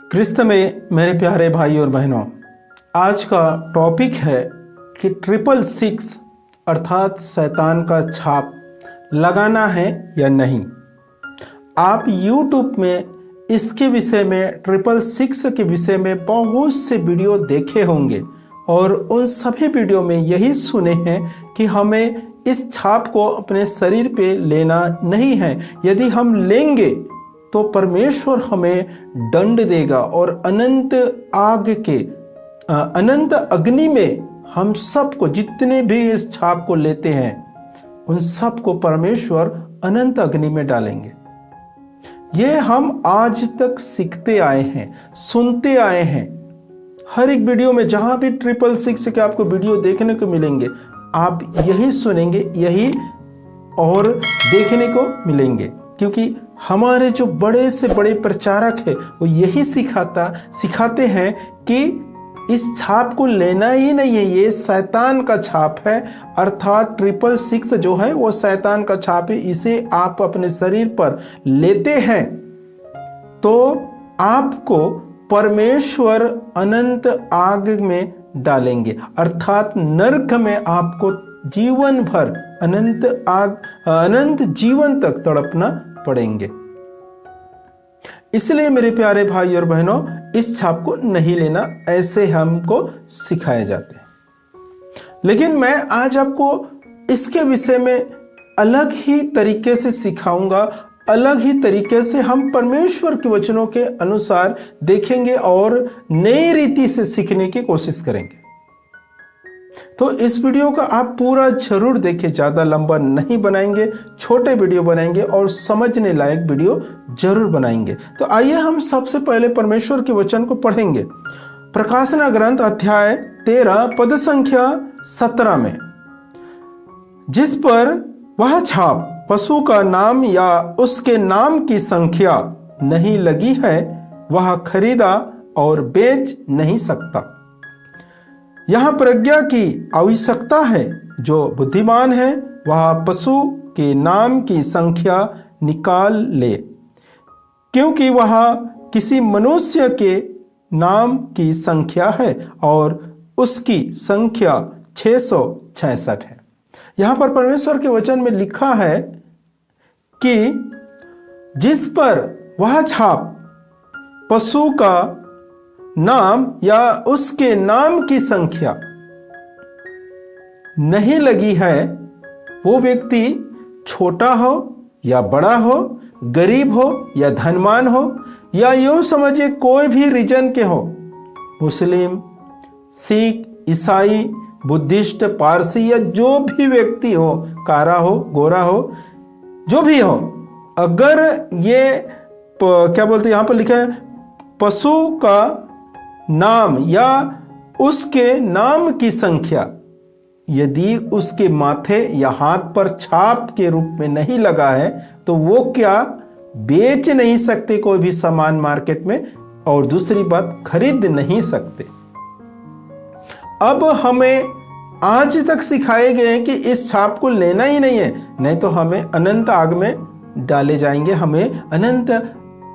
क्रिस्त में मेरे प्यारे भाई और बहनों, आज का टॉपिक है कि 666 अर्थात शैतान का छाप लगाना है या नहीं। आप YouTube में इसके विषय में 666 के विषय में बहुत से वीडियो देखे होंगे और उन सभी वीडियो में यही सुने हैं कि हमें इस छाप को अपने शरीर पे लेना नहीं है। यदि हम लेंगे तो परमेश्वर हमें दंड देगा और अनंत अग्नि में हम सबको, जितने भी इस छाप को लेते हैं उन सबको परमेश्वर अनंत अग्नि में डालेंगे। ये हम आज तक सीखते आए हैं, सुनते आए हैं। हर एक वीडियो में जहां भी 666 के आपको वीडियो देखने को मिलेंगे, आप यही सुनेंगे, यही और देखने को मिलेंगे, क्योंकि हमारे जो बड़े से बड़े प्रचारक है वो यही सिखाते हैं कि इस छाप को लेना ही नहीं है, ये शैतान का छाप है। अर्थात 666 जो है वो शैतान का छाप है। इसे आप अपने शरीर पर लेते हैं तो आपको परमेश्वर अनंत आग में डालेंगे, अर्थात नरक में आपको जीवन भर अनंत जीवन तक तड़पना पड़ेंगे। इसलिए मेरे प्यारे भाई और बहनों, इस छाप को नहीं लेना, ऐसे हमको सिखाए जाते हैं। लेकिन मैं आज आपको इसके विषय में अलग ही तरीके से सिखाऊंगा, अलग ही तरीके से हम परमेश्वर के वचनों के अनुसार देखेंगे और नई रीति से सीखने की कोशिश करेंगे। तो इस वीडियो का आप पूरा जरूर देखिए, ज़्यादा लंबा नहीं बनाएंगे, छोटे वीडियो बनाएंगे और समझने लायक वीडियो जरूर बनाएंगे। तो आइए हम सबसे पहले परमेश्वर के वचन को पढ़ेंगे। प्रकाशना ग्रंथ अध्याय 13 पद संख्या 17 में, जिस पर वह छाप पशु का नाम या उसके नाम की संख्या नहीं लगी है, वह खरीदा और बेच नहीं सकता। यह प्रज्ञा की आवश्यकता है। जो बुद्धिमान है वह पशु के नाम की संख्या निकाल ले, क्योंकि वह किसी मनुष्य के नाम की संख्या है और उसकी संख्या 666 है। यहाँ पर परमेश्वर के वचन में लिखा है कि जिस पर वह छाप पशु का नाम या उसके नाम की संख्या नहीं लगी है, वो व्यक्ति छोटा हो या बड़ा हो, गरीब हो या धनवान हो, या यूं समझिए कोई भी रीजन के हो, मुस्लिम, सिख, ईसाई, बुद्धिस्ट, पारसी या जो भी व्यक्ति हो, कारा हो, गोरा हो, जो भी हो, अगर ये क्या बोलते हैं, यहां पर लिखा है पशु का नाम या उसके नाम की संख्या, यदि उसके माथे या हाथ पर छाप के रूप में नहीं लगा है तो वो क्या बेच नहीं सकते कोई भी सामान मार्केट में, और दूसरी बात खरीद नहीं सकते। अब हमें आज तक सिखाए गए हैं कि इस छाप को लेना ही नहीं है, नहीं तो हमें अनंत आग में डाले जाएंगे, हमें अनंत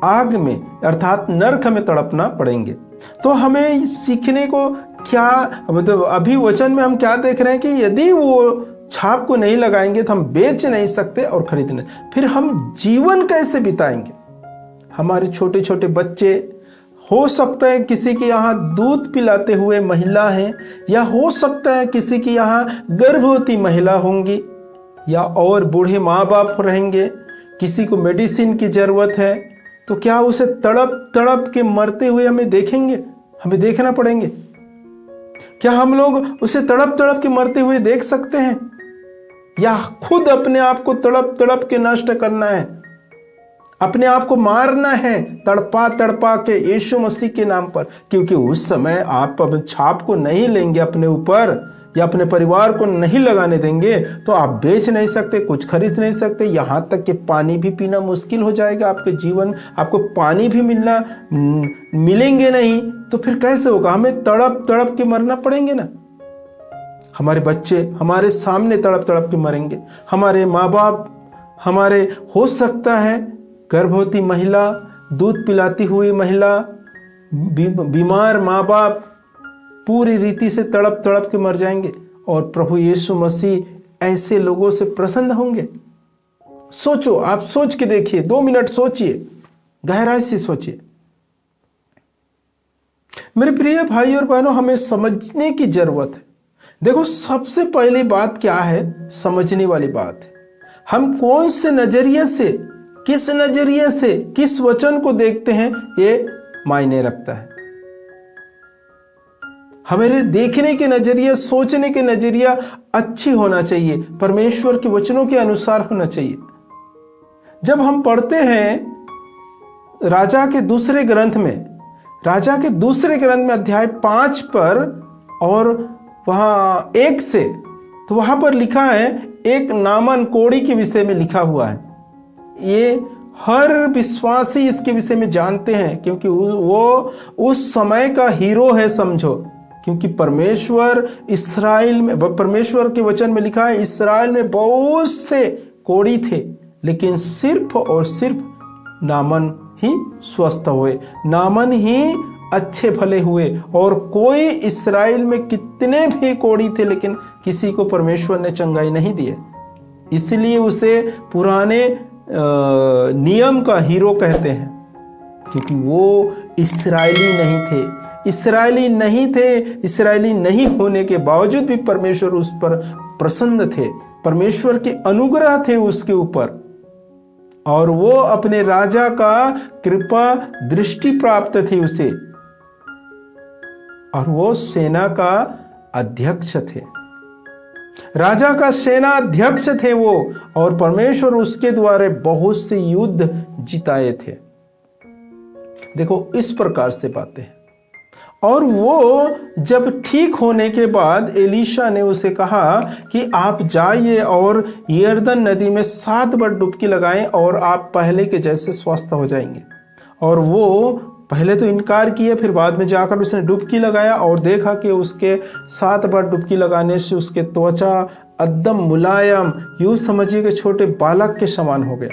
आग में अर्थात नरक में तड़पना पड़ेंगे। तो हमें सीखने को क्या, मतलब अभी वचन में हम क्या देख रहे हैं कि यदि वो छाप को नहीं लगाएंगे तो हम बेच नहीं सकते और खरीद नहीं, फिर हम जीवन कैसे बिताएंगे। हमारे छोटे छोटे बच्चे, हो सकता है किसी के यहाँ दूध पिलाते हुए महिला है, या हो सकता है किसी के यहाँ गर्भवती महिला होंगी, या और बूढ़े माँ बाप रहेंगे, किसी को मेडिसिन की जरूरत है, तो क्या उसे तड़प तड़प के मरते हुए हमें देखेंगे, हमें देखना पड़ेंगे? क्या हम लोग उसे तड़प तड़प के मरते हुए देख सकते हैं, या खुद अपने आप को तड़प तड़प के नष्ट करना है, अपने आप को मारना है तड़पा तड़पा के यीशु मसीह के नाम पर? क्योंकि उस समय आप अब छाप को नहीं लेंगे अपने ऊपर या अपने परिवार को नहीं लगाने देंगे तो आप बेच नहीं सकते, कुछ खरीद नहीं सकते, यहाँ तक कि पानी भी पीना मुश्किल हो जाएगा। आपके जीवन, आपको पानी भी मिलेंगे नहीं, तो फिर कैसे होगा? हमें तड़प तड़प के मरना पड़ेंगे ना। हमारे बच्चे हमारे सामने तड़प तड़प के मरेंगे, हमारे माँ बाप, हमारे हो सकता है गर्भवती महिला, दूध पिलाती हुई महिला, बीमार माँ बाप पूरी रीति से तड़प तड़प के मर जाएंगे और प्रभु यीशु मसीह ऐसे लोगों से प्रसन्न होंगे। सोचो, आप सोच के देखिए, 2 मिनट सोचिए, गहराई से सोचिए। मेरे प्रिय भाई और बहनों, हमें समझने की जरूरत है। देखो, सबसे पहली बात क्या है? समझने वाली बात है, हम कौन से नजरिए से, किस नजरिए से, किस वचन को देखते हैं, ये मायने रखता है। हमारे देखने के नजरिया, सोचने के नजरिया अच्छी होना चाहिए, परमेश्वर के वचनों के अनुसार होना चाहिए। जब हम पढ़ते हैं राजा के दूसरे ग्रंथ में अध्याय 5 पर और वहां 1 से, तो वहां पर लिखा है, एक नामान कोढ़ी के विषय में लिखा हुआ है। ये हर विश्वासी इसके विषय में जानते हैं, क्योंकि वो उस समय का हीरो है, समझो। क्योंकि परमेश्वर इस्राएल में, परमेश्वर के वचन में लिखा है, इस्राएल में बहुत से कोढ़ी थे, लेकिन सिर्फ और सिर्फ नामान ही स्वस्थ हुए, नामान ही अच्छे भले हुए। और कोई इस्राएल में कितने भी कोढ़ी थे, लेकिन किसी को परमेश्वर ने चंगाई नहीं दी। इसलिए उसे पुराने नियम का हीरो कहते हैं, क्योंकि वो इस्राएली नहीं होने के बावजूद भी परमेश्वर उस पर प्रसन्न थे, परमेश्वर के अनुग्रह थे उसके ऊपर, और वो अपने राजा का कृपा दृष्टि प्राप्त थी उसे, और वो सेना का अध्यक्ष थे, राजा का सेना अध्यक्ष थे वो, और परमेश्वर उसके द्वारा बहुत से युद्ध जिताए थे। देखो, इस प्रकार से बातें हैं। और वो जब ठीक होने के बाद एलीशा ने उसे कहा कि आप जाइए और यरदन नदी में 7 बार डुबकी लगाएं और आप पहले के जैसे स्वस्थ हो जाएंगे। और वो पहले तो इनकार किया, फिर बाद में जाकर उसने डुबकी लगाया और देखा कि उसके 7 बार डुबकी लगाने से उसके त्वचा एकदम मुलायम, यूं समझिए कि छोटे बालक के समान हो गया।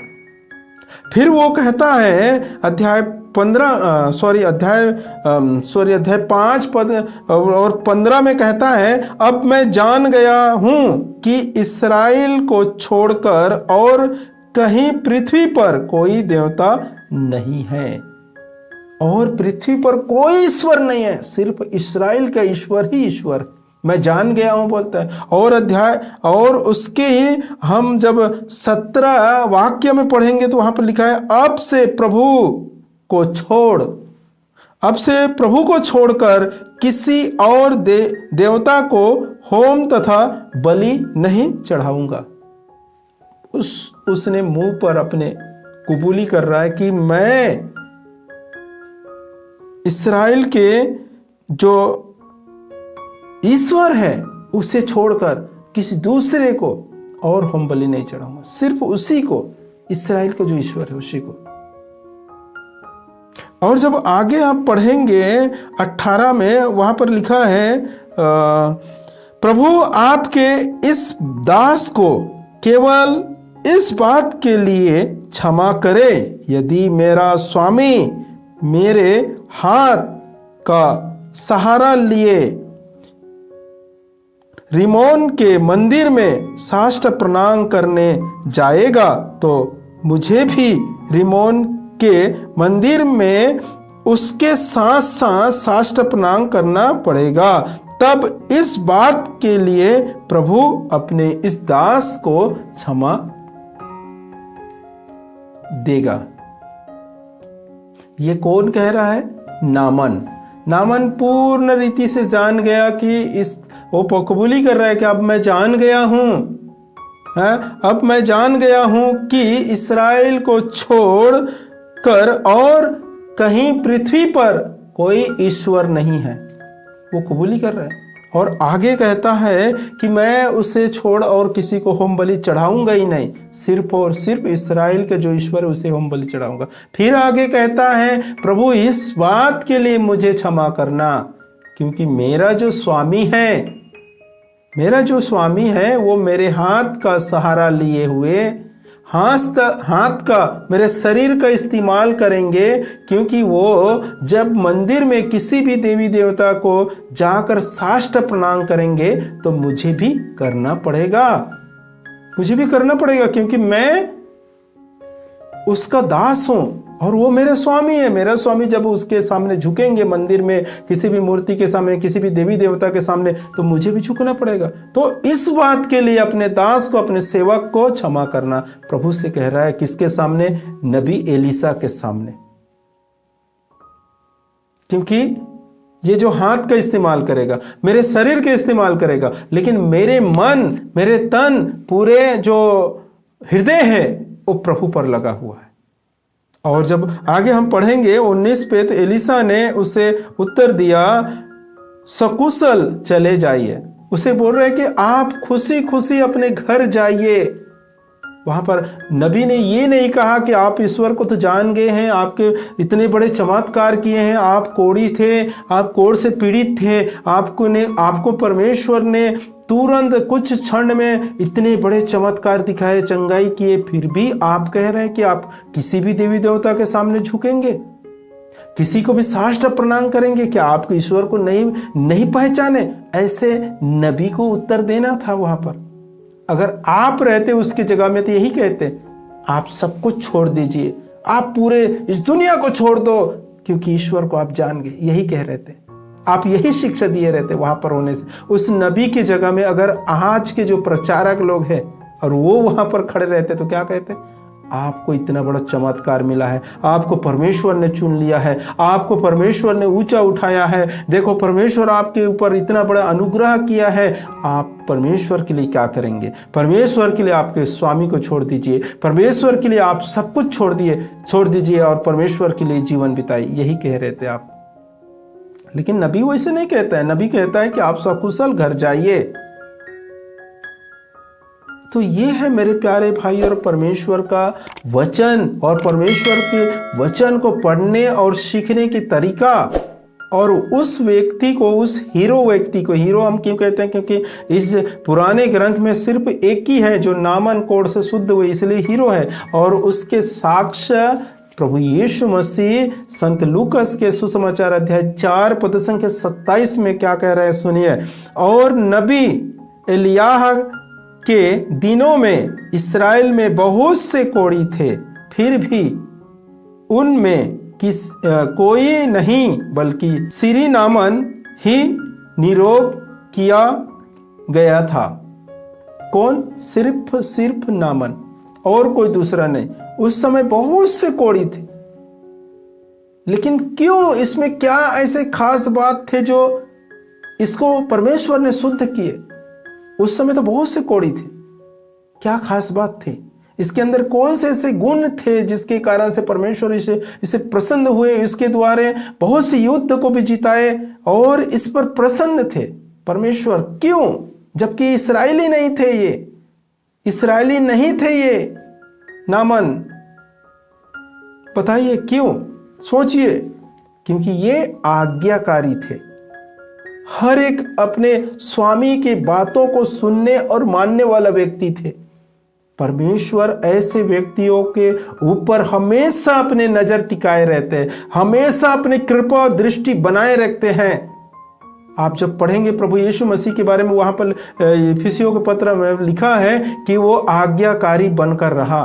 फिर वो कहता है अध्याय 5 पद और 15 में कहता है, अब मैं जान गया हूं कि इस्राएल को छोड़कर और कहीं पृथ्वी पर कोई देवता नहीं है, और पृथ्वी पर कोई ईश्वर नहीं है, सिर्फ इस्राएल का ईश्वर ही ईश्वर, मैं जान गया हूं बोलता है। और उसके ही हम जब 17 वाक्य में पढ़ेंगे तो वहां पर लिखा है, अब से प्रभु को छोड़कर किसी और देवता को होम तथा बलि नहीं चढ़ाऊंगा। उसने मुंह पर अपने कबूली कर रहा है कि मैं इस्राएल के जो ईश्वर है उसे छोड़कर किसी दूसरे को और होम बलि नहीं चढ़ाऊंगा, सिर्फ उसी को, इस्राएल का जो ईश्वर है उसी को। और जब आगे आप पढ़ेंगे 18 में, वहां पर लिखा है, प्रभु आपके इस दास को केवल इस बात के लिए क्षमा करे, यदि मेरा स्वामी मेरे हाथ का सहारा लिए रिमोन के मंदिर में साष्ट प्रणाम करने जाएगा, तो मुझे भी रिमोन के मंदिर में उसके साथ साथ साष्ट प्रणाम करना पड़ेगा। तब इस बात के लिए प्रभु अपने इस दास को क्षमा देगा। ये कौन कह रहा है? नामान पूर्ण रीति से जान गया कि वो कबूली कर रहा है कि अब मैं जान गया हूं कि इस्राएल को छोड़ कर और कहीं पृथ्वी पर कोई ईश्वर नहीं है, वो कबूली कर रहा है। और आगे कहता है कि मैं उसे छोड़ और किसी को होम बलि चढ़ाऊंगा ही नहीं, सिर्फ और सिर्फ इस्राएल का जो ईश्वर है उसे होम बलि चढ़ाऊंगा। फिर आगे कहता है, प्रभु इस बात के लिए मुझे क्षमा करना, क्योंकि मेरा जो स्वामी है वो मेरे हाथ का सहारा लिए हुए हाथ का, मेरे शरीर का इस्तेमाल करेंगे, क्योंकि वो जब मंदिर में किसी भी देवी देवता को जाकर साष्ट प्रणाम करेंगे तो मुझे भी करना पड़ेगा, क्योंकि मैं उसका दास हूं और वो मेरे स्वामी है। मेरा स्वामी जब उसके सामने झुकेंगे मंदिर में, किसी भी मूर्ति के सामने, किसी भी देवी देवता के सामने, तो मुझे भी झुकना पड़ेगा। तो इस बात के लिए अपने दास को, अपने सेवक को क्षमा करना प्रभु से कह रहा है। किसके सामने? नबी एलीशा के सामने। क्योंकि ये जो हाथ का इस्तेमाल करेगा, मेरे शरीर के इस्तेमाल करेगा, लेकिन मेरे मन, मेरे तन, पूरे जो हृदय है वो प्रभु पर लगा हुआ है। और जब आगे हम पढ़ेंगे 19 पे, तो एलीशा ने उसे उत्तर दिया, सकुशल चले जाइए। उसे बोल रहे कि आप खुशी खुशी अपने घर जाइए। वहां पर नबी ने ये नहीं कहा कि आप ईश्वर को तो जान गए हैं, आपके इतने बड़े चमत्कार किए हैं, आप कोढ़ी थे, आप कोढ़ से पीड़ित थे, आपको परमेश्वर ने तुरंत कुछ क्षण में इतने बड़े चमत्कार दिखाए, चंगाई किए, फिर भी आप कह रहे हैं कि आप किसी भी देवी देवता के सामने झुकेंगे, किसी को भी साष्ट प्रणाम करेंगे? क्या आप ईश्वर को नहीं पहचाने? ऐसे नबी को उत्तर देना था वहां पर। अगर आप रहते उसकी जगह में तो यही कहते, आप सब कुछ छोड़ दीजिए, आप पूरे इस दुनिया को छोड़ दो, क्योंकि ईश्वर को आप जान गए। यही कह रहे थे, आप यही शिक्षा दिए रहते वहां पर होने से। उस नबी की जगह में अगर आज के जो प्रचारक लोग हैं और वो वहां पर खड़े रहते तो क्या कहते? आपको इतना बड़ा चमत्कार मिला है, आपको परमेश्वर ने चुन लिया है, आपको परमेश्वर ने ऊंचा उठाया है, देखो परमेश्वर आपके ऊपर इतना बड़ा अनुग्रह किया है, आप परमेश्वर के लिए क्या करेंगे? परमेश्वर के लिए आपके स्वामी को छोड़ दीजिए, परमेश्वर के लिए आप सब कुछ छोड़ दीजिए और परमेश्वर के लिए जीवन बिताइए। यही कह रहे थे आप। लेकिन नबी वैसे नहीं कहता है। नबी कहता है कि आप सकुशल घर जाइए। तो ये है मेरे प्यारे भाई और परमेश्वर का वचन, और परमेश्वर के वचन को पढ़ने और सीखने की तरीका। और उस व्यक्ति को, उस हीरो व्यक्ति को, हीरो हम क्यों कहते हैं? क्योंकि इस पुराने ग्रंथ में सिर्फ एक ही है जो नामन कोढ़ से शुद्ध हुए, इसलिए हीरो है। और उसके साक्ष्य प्रभु यीशु मसीह संत लूकस के सुसमाचार अध्याय 4 पद संख्या 27 में क्या कह रहे हैं सुनिए। और नबी एलियाह के दिनों में इस्राएल में बहुत से कोढ़ी थे, फिर भी उनमें कोई नहीं बल्कि सिरी नामन ही निरोग किया गया था। कौन? सिर्फ नामन, और कोई दूसरा नहीं। उस समय बहुत से कोढ़ी थे, लेकिन क्यों? इसमें क्या ऐसे खास बात थे जो इसको परमेश्वर ने शुद्ध किए? उस समय तो बहुत से कोढ़ी थे, क्या खास बात थी? इसके अंदर कौन से ऐसे गुण थे जिसके कारण से परमेश्वर इसे प्रसन्न हुए? इसके द्वारा बहुत से युद्ध को भी जिताए और इस पर प्रसन्न थे परमेश्वर। क्यों? जबकि इस्राएली नहीं थे ये नामन। बताइए क्यों? सोचिए। क्योंकि ये आज्ञाकारी थे, हर एक अपने स्वामी की बातों को सुनने और मानने वाला व्यक्ति थे। परमेश्वर ऐसे व्यक्तियों के ऊपर हमेशा अपने नजर टिकाए रहते हैं, हमेशा अपनी कृपा और दृष्टि बनाए रखते हैं। आप जब पढ़ेंगे प्रभु यीशु मसीह के बारे में, वहां पर इफिसियों के पत्र में लिखा है कि वो आज्ञाकारी बनकर रहा,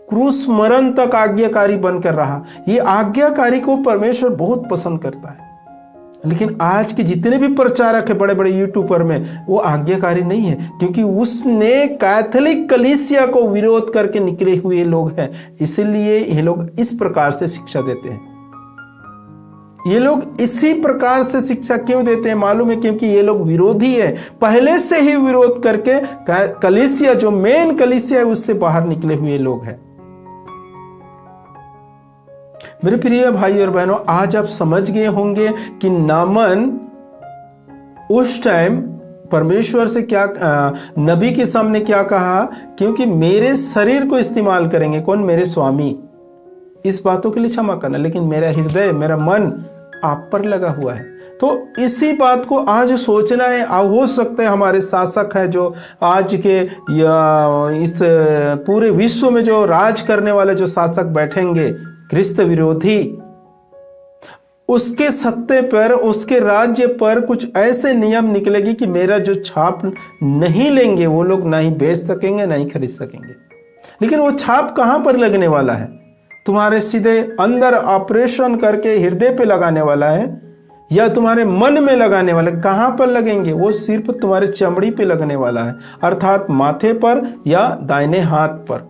क्रूस मरण तक आज्ञाकारी बनकर रहा। ये आज्ञाकारी को परमेश्वर बहुत पसंद करता है। लेकिन आज के जितने भी प्रचारक है बड़े बड़े यूट्यूबर में, वो आज्ञाकारी नहीं है, क्योंकि उसने कैथोलिक कलीसिया को विरोध करके निकले हुए लोग हैं। इसलिए ये लोग इस प्रकार से शिक्षा देते हैं। ये लोग इसी प्रकार से शिक्षा क्यों देते हैं मालूम है? क्योंकि ये लोग विरोधी है, पहले से ही विरोध करके कलीसिया, जो मेन कलीसिया है, उससे बाहर निकले हुए लोग हैं। मेरे प्रिय भाई और बहनों, आज आप समझ गए होंगे कि नामन उस टाइम परमेश्वर से क्या, नबी के सामने क्या कहा? क्योंकि मेरे शरीर को इस्तेमाल करेंगे। कौन? मेरे स्वामी। इस बातों के लिए क्षमा करना, लेकिन मेरा हृदय, मेरा मन आप पर लगा हुआ है। तो इसी बात को आज सोचना है। हो सकता है हमारे शासक है जो आज के या इस पूरे विश्व में जो राज करने वाले जो शासक बैठेंगे ख्रिस्त विरोधी, उसके सत्ते पर, उसके राज्य पर कुछ ऐसे नियम निकलेगी कि मेरा जो छाप नहीं लेंगे वो लोग ना ही बेच सकेंगे ना ही खरीद सकेंगे। लेकिन वो छाप कहाँ पर लगने वाला है? तुम्हारे सीधे अंदर ऑपरेशन करके हृदय पे लगाने वाला है या तुम्हारे मन में लगाने वाला? कहाँ पर लगेंगे? वो सिर्फ तुम्हारे चमड़ी पे लगने वाला है, अर्थात माथे पर या दाहिने हाथ पर।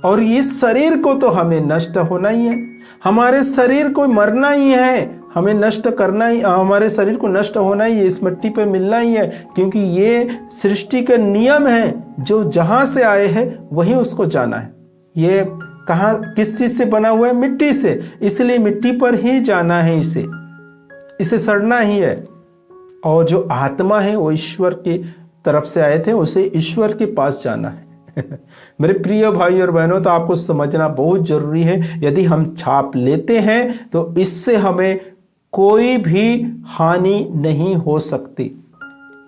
और इस शरीर को तो हमें नष्ट होना ही है, हमारे शरीर को मरना ही है, हमें नष्ट करना ही, हमारे शरीर को नष्ट होना ही है, इस मिट्टी पे मिलना ही है, क्योंकि ये सृष्टि का नियम है। जो जहाँ से आए हैं वहीं उसको जाना है। ये कहाँ, किस चीज से बना हुआ है? मिट्टी से, इसलिए मिट्टी पर ही जाना है, इसे सड़ना ही है। और जो आत्मा है वो ईश्वर की तरफ से आए थे, उसे ईश्वर के पास जाना है। मेरे प्रिय भाई और बहनों, तो आपको समझना बहुत जरूरी है, यदि हम छाप लेते हैं तो इससे हमें कोई भी हानि नहीं हो सकती।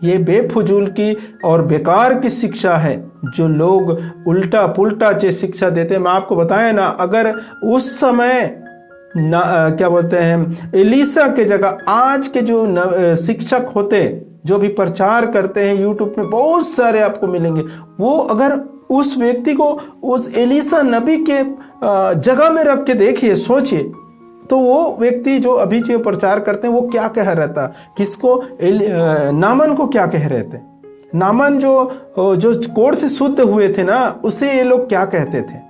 ये बेफजूल की और बेकार की शिक्षा है जो लोग उल्टा पुल्टा जो शिक्षा देते हैं। मैं आपको बताया ना, अगर उस समय क्या बोलते हैं, एलिसा के जगह आज के जो शिक्षक होते, जो भी प्रचार करते हैं, यूट्यूब में बहुत सारे आपको मिलेंगे, वो अगर उस व्यक्ति को उस एलिसा नबी के जगह में रख के देखिए, सोचिए, तो वो व्यक्ति जो अभी जो प्रचार करते हैं वो क्या कह रहा था? किसको? नामन को क्या कह रहे थे? नामन जो कोढ़ से शुद्ध हुए थे ना, उसे ये लोग क्या कहते थे?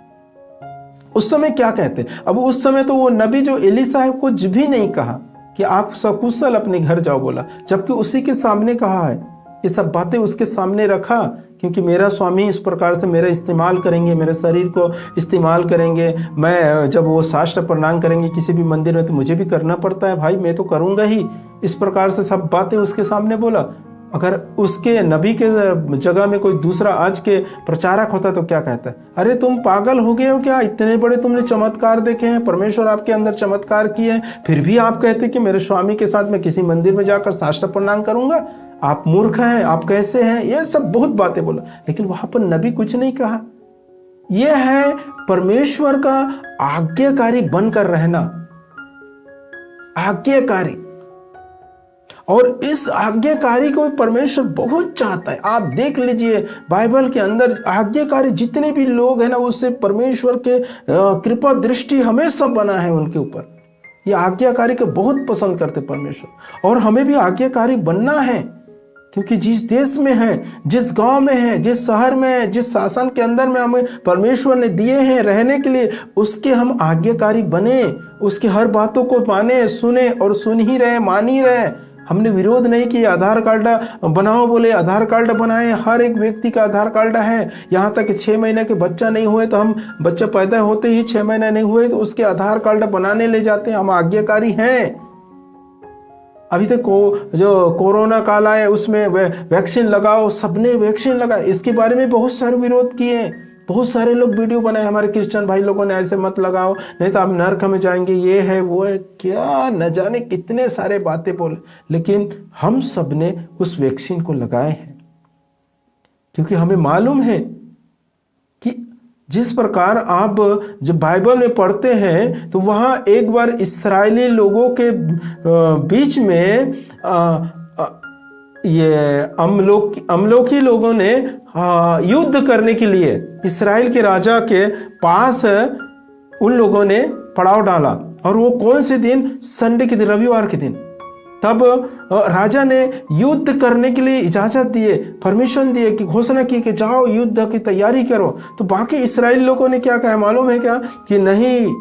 उस समय क्या कहते? अब उस समय तो वो नबी जो एलिसा है कुछ भी नहीं कहा कि आप सकुशल अपने घर जाओ बोला, जबकि उसी के सामने कहा है। ये सब बातें उसके सामने रखा, क्योंकि मेरा स्वामी इस प्रकार से मेरा इस्तेमाल करेंगे, मेरे शरीर को इस्तेमाल करेंगे। मैं जब वो साष्ट प्रणाम करेंगे किसी भी मंदिर में तो मुझे भी करना पड़ता है, भाई मैं तो करूँगा ही। इस प्रकार से सब बातें उसके सामने बोला। अगर उसके नबी के जगह में कोई दूसरा आज के प्रचारक होता तो क्या कहता है? अरे तुम पागल हो गए हो क्या? इतने बड़े तुमने चमत्कार देखे हैं, परमेश्वर आपके अंदर चमत्कार किए हैं, फिर भी आप कहते कि मेरे स्वामी के साथ मैं किसी मंदिर में जाकर साष्ट प्रणाम करूंगा? आप मूर्ख हैं, आप कैसे हैं? ये सब बहुत बातें बोला, लेकिन वहां पर नबी कुछ नहीं कहा। यह है परमेश्वर का आज्ञाकारी बनकर रहना, आज्ञाकारी। और इस आज्ञाकारी को परमेश्वर बहुत चाहता है। आप देख लीजिए बाइबल के अंदर आज्ञाकारी जितने भी लोग हैं ना, उससे परमेश्वर के कृपा दृष्टि हमेशा बना है उनके ऊपर। ये आज्ञाकारी को बहुत पसंद करते परमेश्वर, और हमें भी आज्ञाकारी बनना है, क्योंकि जिस देश में है, जिस गांव में है, जिस शहर में है, जिस शासन के अंदर में हमें परमेश्वर ने दिए हैं रहने के लिए, उसके हम आज्ञाकारी बने, उसके हर बातों को माने, सुने और सुन ही रहे, मान ही रहे। हमने विरोध नहीं किया। आधार कार्ड बनाओ बोले, आधार कार्ड बनाए। हर एक व्यक्ति का आधार कार्ड है। यहाँ तक कि 6 महीने के बच्चा नहीं हुए तो हम, बच्चा पैदा होते ही 6 महीने नहीं हुए तो उसके आधार कार्ड बनाने ले जाते हैं। हम आज्ञाकारी हैं। अभी तक जो कोरोना काल आया उसमें वैक्सीन लगाओ, सबने वैक्सीन लगाया। इसके बारे में बहुत सारे विरोध किए, बहुत सारे लोग वीडियो बनाए हमारे क्रिश्चियन भाई लोगों ने, ऐसे मत लगाओ नहीं तो आप नरक में जाएंगे, ये है वो है, क्या न जाने कितने सारे बातें बोले। लेकिन हम सब ने उस वैक्सीन को लगाए हैं, क्योंकि हमें मालूम है कि जिस प्रकार आप जब बाइबल में पढ़ते हैं तो वहाँ एक बार इस्राएली लोगों के बीच में ये अमलोकी लोगों ने युद्ध करने के लिए इस्राएल के राजा के पास उन लोगों ने पड़ाव डाला। और वो कौन से दिन? संडे के दिन, रविवार के दिन। तब राजा ने युद्ध करने के लिए इजाजत दिए, परमिशन दिए, कि घोषणा की कि जाओ युद्ध की तैयारी करो। तो बाकी इस्राएली लोगों ने क्या कहा मालूम है क्या? कि नहीं,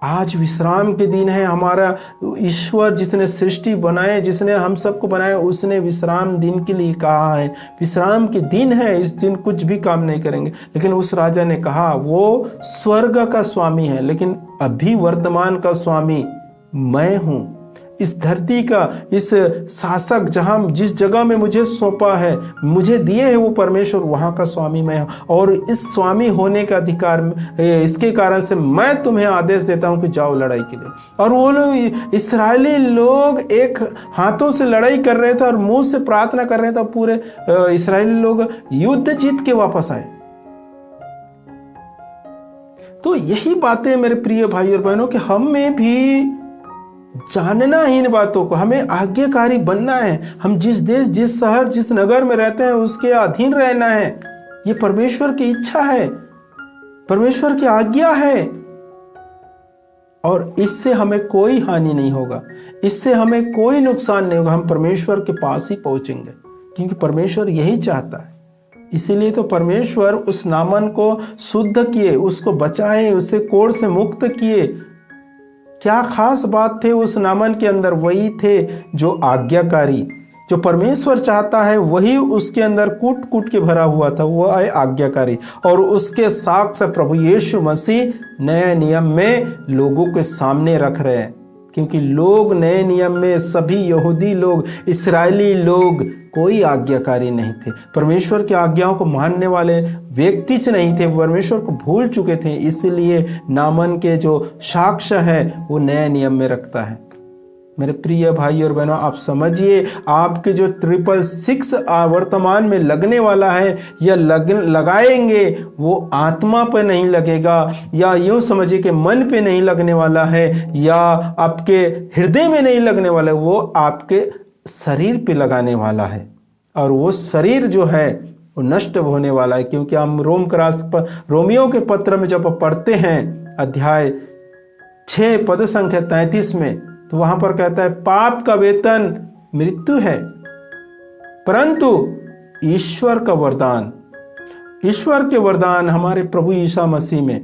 आज विश्राम के दिन है। हमारा ईश्वर जिसने सृष्टि बनाए, जिसने हम सबको बनाया, उसने विश्राम दिन के लिए कहा है। विश्राम के दिन है, इस दिन कुछ भी काम नहीं करेंगे। लेकिन उस राजा ने कहा वो स्वर्ग का स्वामी है, लेकिन अभी वर्तमान का स्वामी मैं हूं। इस धरती का, इस शासक, जहाँ जिस जगह में मुझे सौंपा है, मुझे दिए है वो परमेश्वर, वहाँ का स्वामी मैं हूँ। और इस स्वामी होने का अधिकार, इसके कारण से मैं तुम्हें आदेश देता हूँ कि जाओ लड़ाई के लिए। और वो लोग, इस्राएली लोग एक हाथों से लड़ाई कर रहे थे और मुंह से प्रार्थना कर रहे थे। पूरे इस्राएली लोग युद्ध जीत के वापस आए। तो यही बातें मेरे प्रिय भाई और बहनों कि हमें भी जानना है इन बातों को, हमें आज्ञाकारी बनना है। हम जिस देश, जिस शहर, जिस नगर में रहते हैं उसके अधीन रहना है। ये परमेश्वर की इच्छा है, परमेश्वर की आज्ञा है। और इससे हमें कोई हानि नहीं होगा, इससे हमें कोई नुकसान नहीं होगा। हम परमेश्वर के पास ही पहुंचेंगे, क्योंकि परमेश्वर यही चाहता है। इसीलिए तो परमेश्वर उस नामन को शुद्ध किए, उसको बचाए, उसे कोढ़ से मुक्त किए। क्या खास बात थे उस नामन के अंदर? वही थे जो आज्ञाकारी, जो परमेश्वर चाहता है वही उसके अंदर कूट कूट के भरा हुआ था, वो है आज्ञाकारी। और उसके साक्ष्य प्रभु यीशु मसीह नए नियम में लोगों के सामने रख रहे हैं। क्योंकि लोग नए नियम में, सभी यहूदी लोग, इस्राएली लोग कोई आज्ञाकारी नहीं थे, परमेश्वर की आज्ञाओं को मानने वाले व्यक्ति नहीं थे, परमेश्वर को भूल चुके थे। इसलिए नामन के जो साक्ष्य है वो नए नियम में रखता है। मेरे प्रिय भाई और बहनों, आप समझिए, आपके जो 666 वर्तमान में लगने वाला है या लगाएंगे, वो आत्मा पर नहीं लगेगा, या यूं समझिए कि मन पे नहीं लगने वाला है, या आपके हृदय में नहीं लगने वाला है, वो आपके शरीर पे लगाने वाला है। और वो शरीर जो है वो नष्ट होने वाला है। क्योंकि हम रोमियो के पत्र में जब पढ़ते हैं अध्याय 6 पद संख्या 33 में, तो वहां पर कहता है पाप का वेतन मृत्यु है, परंतु ईश्वर का वरदान, ईश्वर के वरदान हमारे प्रभु यीशु मसीह में।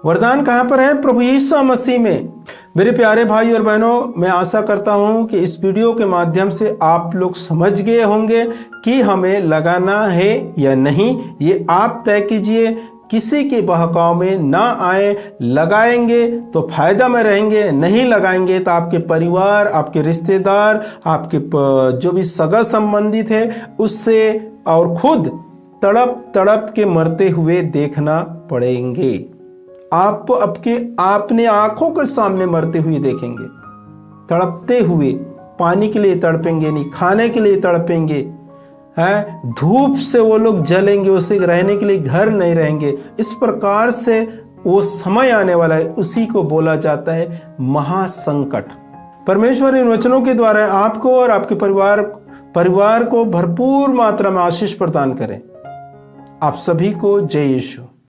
वरदान कहां पर है? प्रभु यीशु मसीह में। मेरे प्यारे भाई और बहनों, मैं आशा करता हूं कि इस वीडियो के माध्यम से आप लोग समझ गए होंगे कि हमें लगाना है या नहीं। ये आप तय कीजिए, किसी के बहकाव में ना आए। लगाएंगे तो फायदा में रहेंगे, नहीं लगाएंगे तो आपके परिवार, आपके रिश्तेदार, आपके जो भी सगा संबंधित है उससे और खुद तड़प तड़प के मरते हुए देखना पड़ेंगे। आप अपने आंखों के सामने मरते हुए देखेंगे, तड़पते हुए। पानी के लिए तड़पेंगे नहीं, खाने के लिए तड़पेंगे, हैं, धूप से वो लोग जलेंगे, उसे रहने के लिए घर नहीं रहेंगे। इस प्रकार से वो समय आने वाला है, उसी को बोला जाता है महासंकट। परमेश्वर इन वचनों के द्वारा आपको और आपके परिवार को भरपूर मात्रा में आशीष प्रदान करें। आप सभी को जय यीशु।